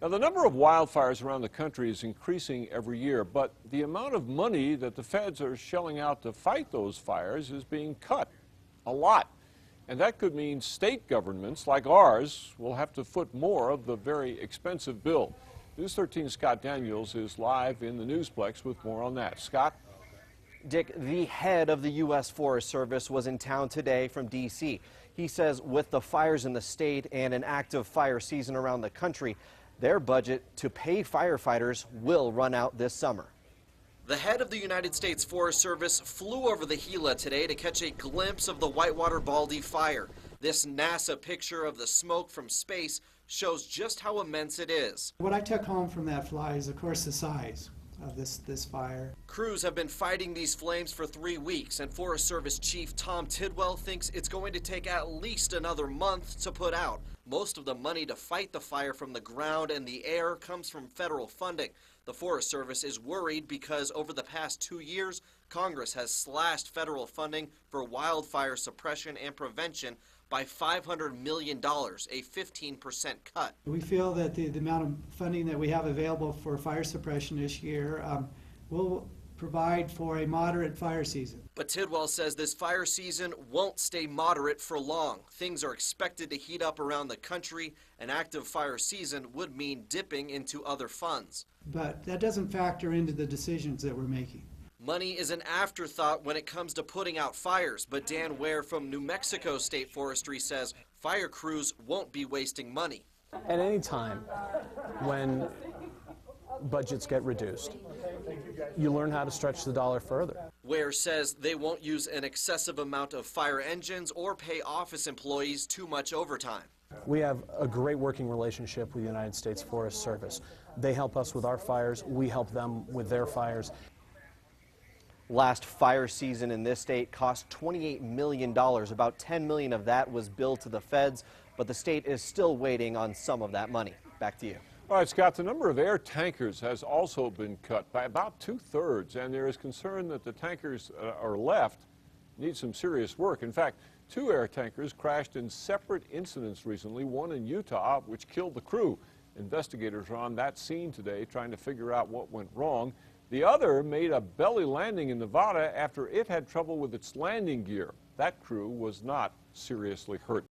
Now, the number of wildfires around the country is increasing every year, but the amount of money that the feds are shelling out to fight those fires is being cut a lot. And that could mean state governments like ours will have to foot more of the very expensive bill. News 13's Scott Daniels is live in the Newsplex with more on that. Scott? Dick, the head of the U.S. Forest Service was in town today from D.C. He says with the fires in the state and an active fire season around the country, their budget to pay firefighters will run out this summer. The head of the United States Forest Service flew over the Gila today to catch a glimpse of the Whitewater Baldy fire. This NASA picture of the smoke from space shows just how immense it is. What I took home from that fly is, of course, the size of this fire. Crews have been fighting these flames for 3 weeks, and Forest Service Chief Tom Tidwell thinks it's going to take at least another month to put out. Most of the money to fight the fire from the ground and the air comes from federal funding. The Forest Service is worried because over the past 2 years, Congress has slashed federal funding for wildfire suppression and prevention by $500 million, a 15% cut. We feel that the amount of funding that we have available for fire suppression this year will provide for a moderate fire season. But Tidwell says this fire season won't stay moderate for long. Things are expected to heat up around the country. An active fire season would mean dipping into other funds. But that doesn't factor into the decisions that we're making. Money is an afterthought when it comes to putting out fires, but Dan Ware from New Mexico State Forestry says fire crews won't be wasting money. At any time when budgets get reduced, you learn how to stretch the dollar further. Ware says they won't use an excessive amount of fire engines or pay office employees too much overtime. We have a great working relationship with the United States Forest Service. They help us with our fires, we help them with their fires. Last fire season in this state cost $28 million. About $10 million of that was billed to the feds, but the state is still waiting on some of that money. Back to you. All right, Scott, the number of air tankers has also been cut by about 2/3, and there is concern that the tankers are left need some serious work. In fact, 2 air tankers crashed in separate incidents recently, one in Utah, which killed the crew. Investigators are on that scene today trying to figure out what went wrong. The other made a belly landing in Nevada after it had trouble with its landing gear. That crew was not seriously hurt.